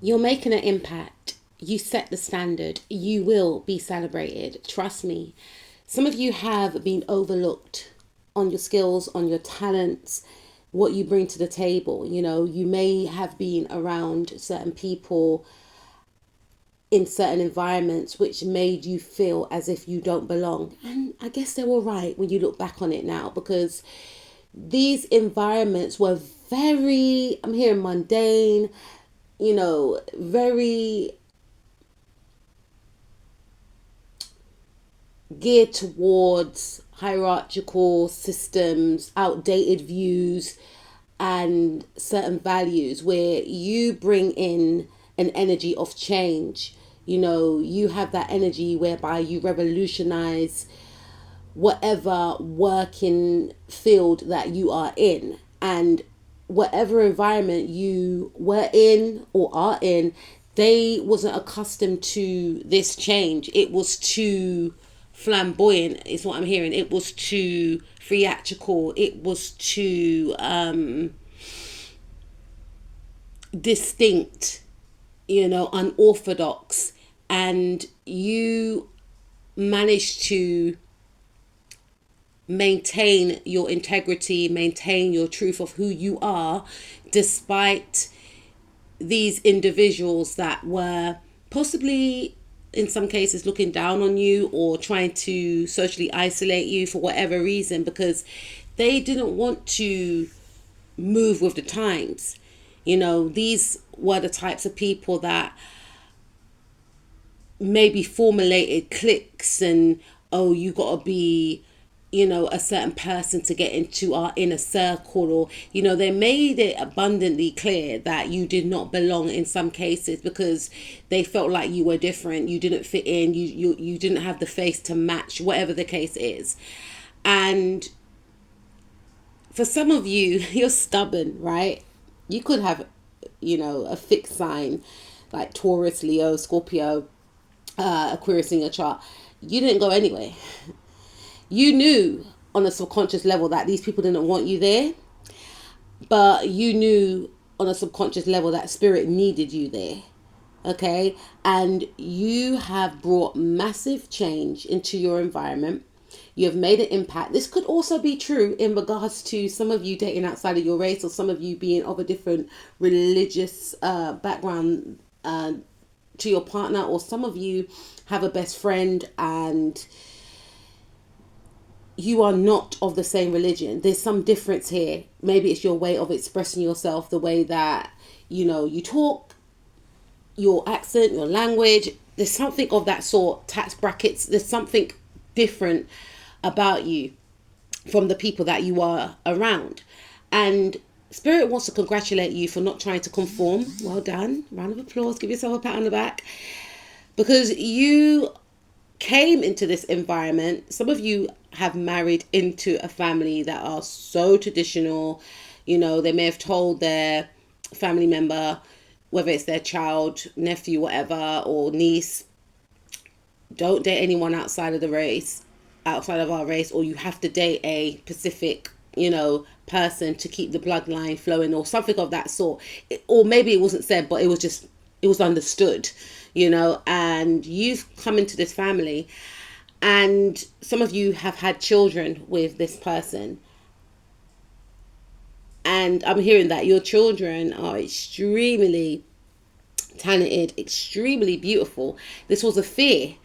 You're making an impact. You set the standard. You will be celebrated. Trust me. Some of you have been overlooked on your skills, on your talents, what you bring to the table. You know, you may have been around certain people in certain environments which made you feel as if you don't belong. And I guess they were right when you look back on it now, because these environments were very, I'm hearing mundane, you know, very geared towards hierarchical systems, outdated views, and certain values, where you bring in an energy of change. You know, you have that energy whereby you revolutionize whatever working field that you are in, and whatever environment you were in or are in, they wasn't accustomed to this change. It was too flamboyant is what I'm hearing. It was too theatrical. It was too distinct, you know, unorthodox. And you managed to maintain your integrity, maintain your truth of who you are, despite these individuals that were possibly in some cases looking down on you or trying to socially isolate you for whatever reason, because they didn't want to move with the times. You know, these were the types of people that maybe formulated cliques and, oh, you got to be, you know, a certain person to get into our inner circle, or, you know, they made it abundantly clear that you did not belong in some cases because they felt like you were different, you didn't fit in, you didn't have the face to match, whatever the case is. And for some of you, you're stubborn, right? You could have, you know, a fixed sign like Taurus, Leo, Scorpio, Aquarius in your chart. You didn't go anyway. You knew on a subconscious level that these people didn't want you there, but you knew on a subconscious level that spirit needed you there. Okay. And you have brought massive change into your environment. You have made an impact. This could also be true in regards to some of you dating outside of your race, or some of you being of a different religious background to your partner, or some of you have a best friend and you are not of the same religion. There's some difference here. Maybe it's your way of expressing yourself, the way that, you know, you talk, your accent, your language. There's something of that sort. Tax brackets. There's something different about you from the people that you are around. And Spirit wants to congratulate you for not trying to conform. Well done. Round of applause. Give yourself a pat on the back. Because you came into this environment. Some of you have married into a family that are so traditional. You know, they may have told their family member, whether it's their child, nephew, whatever, or niece, don't date anyone outside of the race, outside of our race, or you have to date a specific, you know, person to keep the bloodline flowing, or something of that sort. Or maybe it wasn't said, but it was understood, you know. And you've come into this family, and some of you have had children with this person. And I'm hearing that your children are extremely talented, extremely beautiful. This was a fear.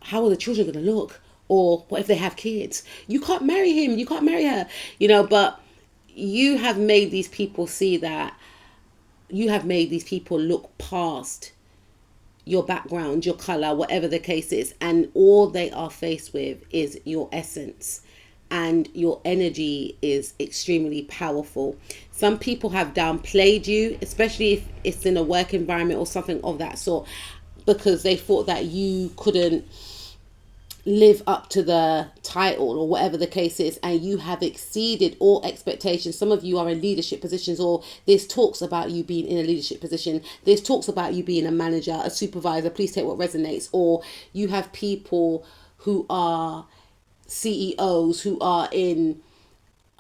How are the children going to look? Or what if they have kids? You can't marry him. You can't marry her. You know, but you have made these people see that. You have made these people look past your background, your color, whatever the case is. And all they are faced with is your essence. And your energy is extremely powerful. Some people have downplayed you, especially if it's in a work environment or something of that sort, because they thought that you couldn't live up to the title or whatever the case is, and you have exceeded all expectations. Some of you are in leadership positions, or there's talks about you being in a leadership position. There's talks about you being a manager, a supervisor. Please take what resonates. Or you have people who are CEOs, who are in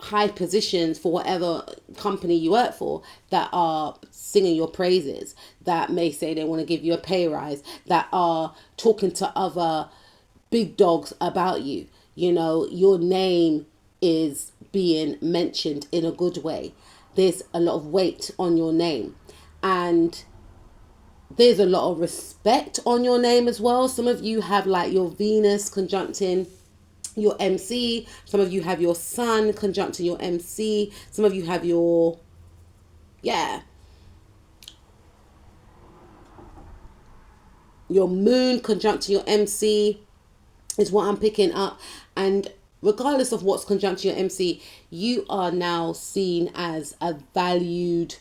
high positions for whatever company you work for that are singing your praises, that may say they want to give you a pay rise, that are talking to other big dogs about you. You know, your name is being mentioned in a good way. There's a lot of weight on your name, and there's a lot of respect on your name as well. Some of you have like your Venus conjuncting your MC. Some of you have your Sun conjuncting your MC. Some of you have your, your Moon conjuncting your MC is what I'm picking up. And regardless of what's conjuncting your MC, you are now seen as a valued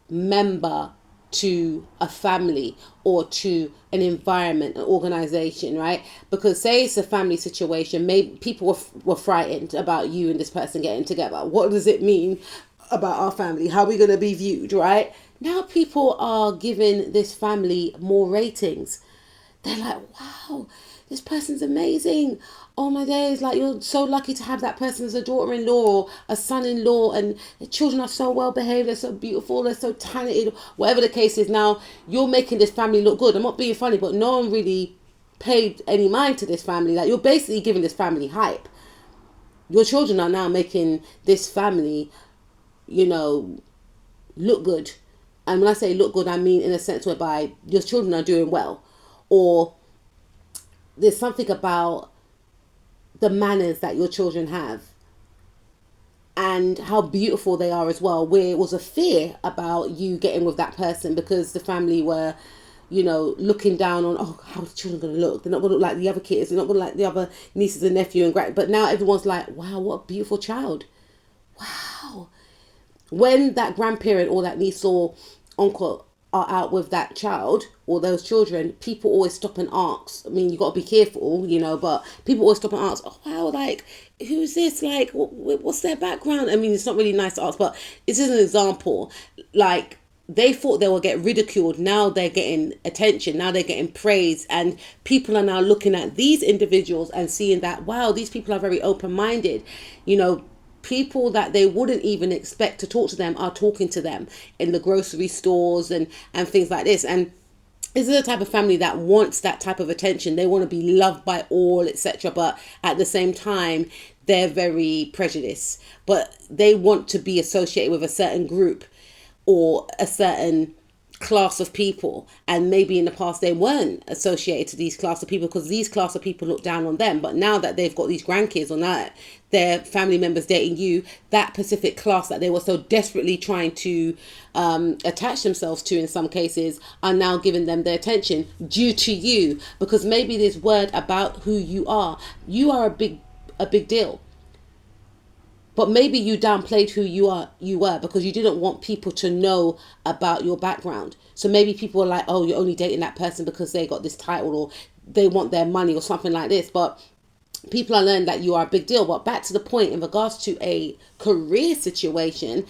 member to a family or to an environment, an organization, right? Because say it's a family situation, maybe people were frightened about you and this person getting together. What does it mean about our family? How are we going to be viewed, right? Now people are giving this family more ratings. They're like, wow, this person's amazing. Oh my days, like you're so lucky to have that person as a daughter-in-law or a son-in-law, and the children are so well behaved, they're so beautiful, they're so talented, whatever the case is. Now you're making this family look good. I'm not being funny, but no one really paid any mind to this family. Like, you're basically giving this family hype. Your children are now making this family, you know, look good. And when I say look good, I mean in a sense whereby your children are doing well, or there's something about the manners that your children have and how beautiful they are as well, where it was a fear about you getting with that person because the family were, you know, looking down on, oh, how are the children going to look? They're not going to look like the other kids. They're not going to like the other nieces and nephew and grand. But now everyone's like, wow, what a beautiful child. Wow. When that grandparent or that niece or uncle are out with that child or those children, people always stop and ask. I mean, you got to be careful, you know, but people always stop and ask, oh, wow, like, who's this? Like, what's their background? I mean, it's not really nice to ask, but this is an example. Like, they thought they would get ridiculed. Now they're getting attention. Now they're getting praise. And people are now looking at these individuals and seeing that, wow, these people are very open-minded. You know, people that they wouldn't even expect to talk to them are talking to them in the grocery stores and things like this. And this is the type of family that wants that type of attention. They want to be loved by all, etc. But at the same time, they're very prejudiced. But they want to be associated with a certain group or a certain class of people, and maybe in the past they weren't associated to these class of people because these class of people look down on them. But now that they've got these grandkids or now their family members dating you, that specific class that they were so desperately trying to attach themselves to in some cases are now giving them their attention due to you, because maybe this word about who you are a big deal. But maybe you downplayed who you were because you didn't want people to know about your background. So maybe people are like, oh, you're only dating that person because they got this title or they want their money or something like this. But people are learning that you are a big deal. But back to the point, in regards to a career situation,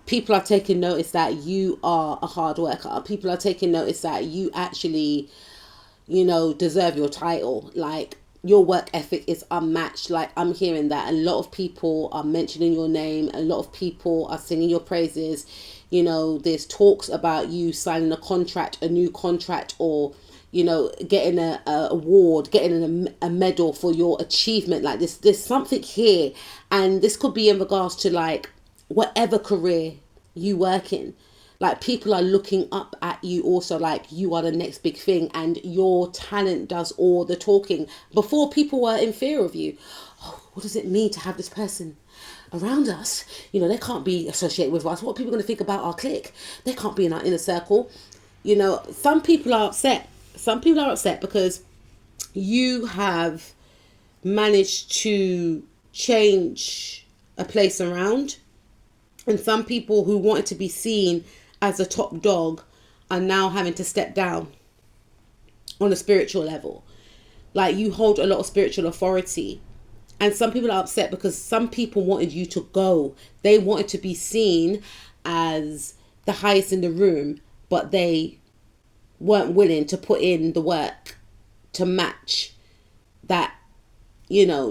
people are taking notice that you are a hard worker. People are taking notice that you actually, you know, deserve your title. Like, your work ethic is unmatched. Like, I'm hearing that a lot of people are mentioning your name. A lot of people are singing your praises. You know, there's talks about you signing a new contract, or, you know, getting a award, getting a medal for your achievement. Like, there's something here. And this could be in regards to, like, whatever career you work in. Like, people are looking up at you also, like you are the next big thing, and your talent does all the talking. Before, people were in fear of you. Oh, what does it mean to have this person around us? You know, they can't be associated with us. What are people going to think about our clique? They can't be in our inner circle. You know, some people are upset. Some people are upset because you have managed to change a place around. And some people who wanted to be seen as a top dog are now having to step down on a spiritual level. Like, you hold a lot of spiritual authority. And some people are upset because some people wanted you to go. They wanted to be seen as the highest in the room, but they weren't willing to put in the work to match that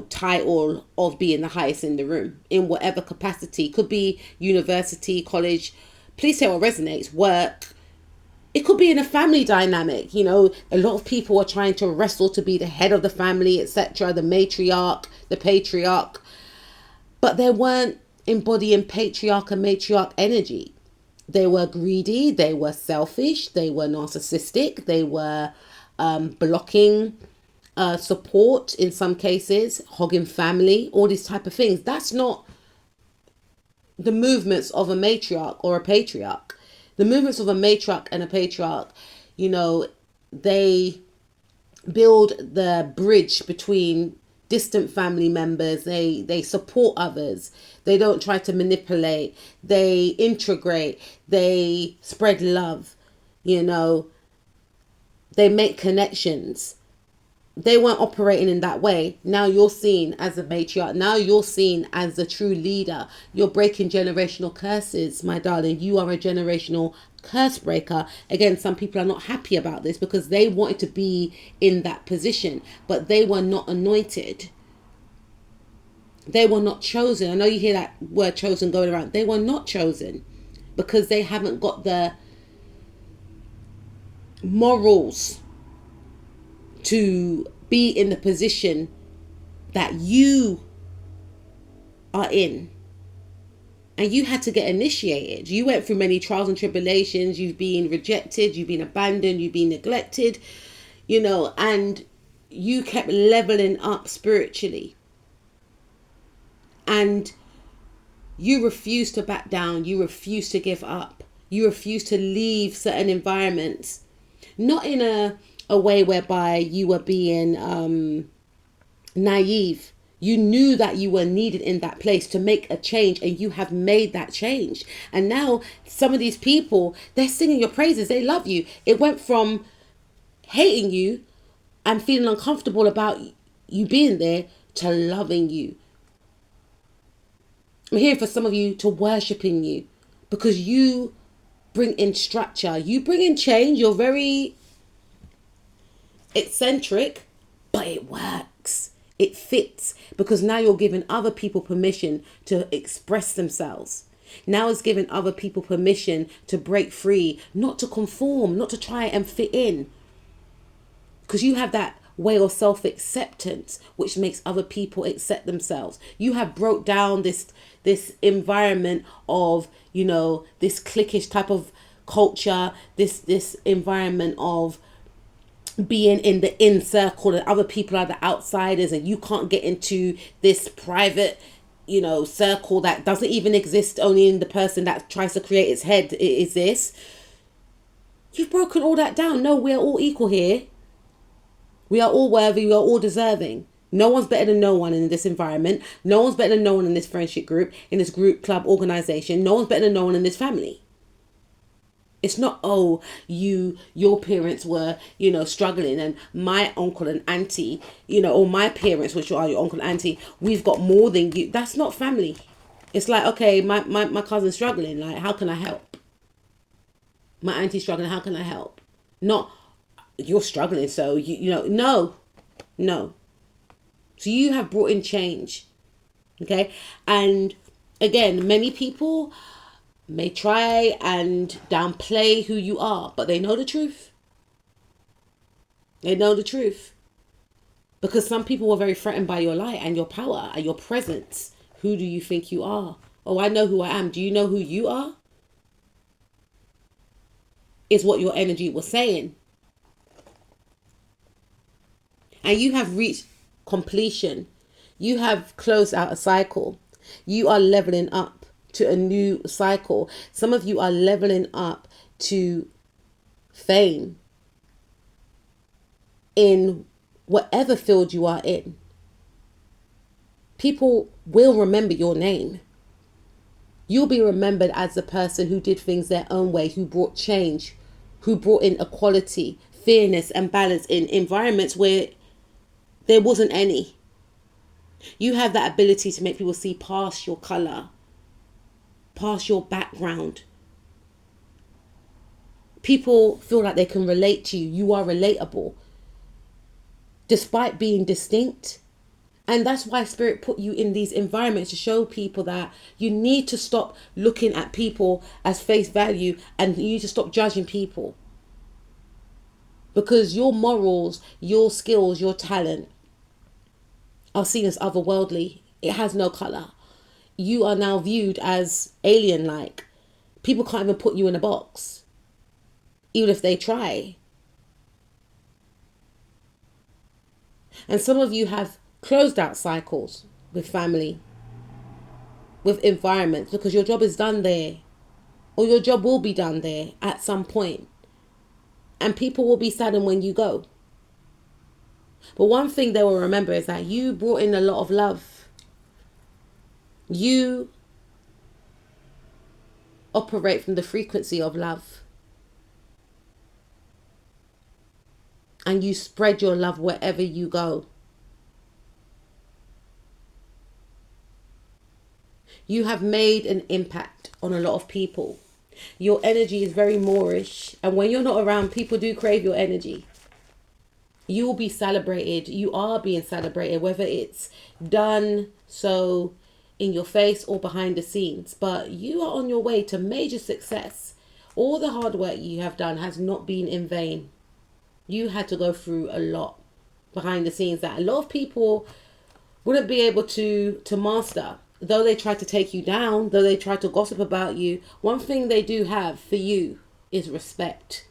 title of being the highest in the room in whatever capacity. Could be university, college, please say what resonates, work. It could be in a family dynamic. A lot of people are trying to wrestle to be the head of the family, etc., the matriarch, the patriarch, but they weren't embodying patriarch and matriarch energy. They were greedy, they were selfish, they were narcissistic, they were blocking support in some cases, hogging family, all these type of things. That's not the movements of a matriarch or a patriarch. The movements of a matriarch and a patriarch, they build the bridge between distant family members. They support others. They don't try to manipulate. They integrate. They spread love. They make connections. They weren't operating in that way. Now you're seen as a matriarch. Now you're seen as a true leader. You're breaking generational curses, my darling. You are a generational curse breaker. Again, some people are not happy about this because they wanted to be in that position, but they were not anointed. They were not chosen. I know you hear that word chosen going around. They were not chosen because they haven't got the morals to be in the position that you are in. And you had to get initiated. You went through many trials and tribulations. You've been rejected. You've been abandoned. You've been neglected. And you kept leveling up spiritually. And you refused to back down. You refused to give up. You refused to leave certain environments. Not in a way whereby you were being naive. You knew that you were needed in that place to make a change, and you have made that change. And now some of these people, they're singing your praises. They love you. It went from hating you and feeling uncomfortable about you being there to loving you. I'm here for some of you to worshiping you because you bring in structure. You bring in change. You're very eccentric, but it works. It fits because now you're giving other people permission to express themselves. Now it's giving other people permission to break free, not to conform, not to try and fit in. Because you have that way of self-acceptance, which makes other people accept themselves. You have broke down this environment of, this cliquish type of culture, this environment of being in the in circle and other people are the outsiders and you can't get into this private circle that doesn't even exist. Only in the person that tries to create its head is this. You've broken all that down. No, we're all equal here. We are all worthy. We are all deserving. No one's better than no one in this environment. No one's better than no one in this friendship group, in this group, club, organization. No one's better than no one in this family. It's not, your parents were, struggling and my uncle and auntie, or my parents, which are your uncle and auntie, we've got more than you. That's not family. It's like, okay, my cousin's struggling. Like, how can I help? My auntie's struggling. How can I help? Not, you're struggling. So, no. So you have brought in change. Okay. And again, many people may try and downplay who you are, but they know the truth. They know the truth. Because some people were very threatened by your light and your power and your presence. Who do you think you are? Oh, I know who I am. Do you know who you are? Is what your energy was saying. And you have reached completion. You have closed out a cycle. You are leveling up to a new cycle. Some of you are leveling up to fame in whatever field you are in. People will remember your name. You'll be remembered as the person who did things their own way, who brought change, who brought in equality, fairness and balance in environments where there wasn't any. You have that ability to make people see past your color, past your background. People feel like they can relate to you. You are relatable. Despite being distinct And that's why Spirit put you in these environments, to show people that you need to stop looking at people as face value, and you need to stop judging people. Because your morals, your skills, your talent are seen as otherworldly. It has no colour. You are now viewed as alien-like. People can't even put you in a box, even if they try. And some of you have closed out cycles with family, with environments, because your job is done there, or your job will be done there at some point. And people will be saddened when you go. But one thing they will remember is that you brought in a lot of love. You operate from the frequency of love. And you spread your love wherever you go. You have made an impact on a lot of people. Your energy is very Moorish. And when you're not around, people do crave your energy. You will be celebrated. You are being celebrated, whether it's done so in your face or behind the scenes. But you are on your way to major success. All the hard work you have done has not been in vain. You had to go through a lot behind the scenes that a lot of people wouldn't be able to master. Though they try to take you down, though they try to gossip about you, one thing they do have for you is respect.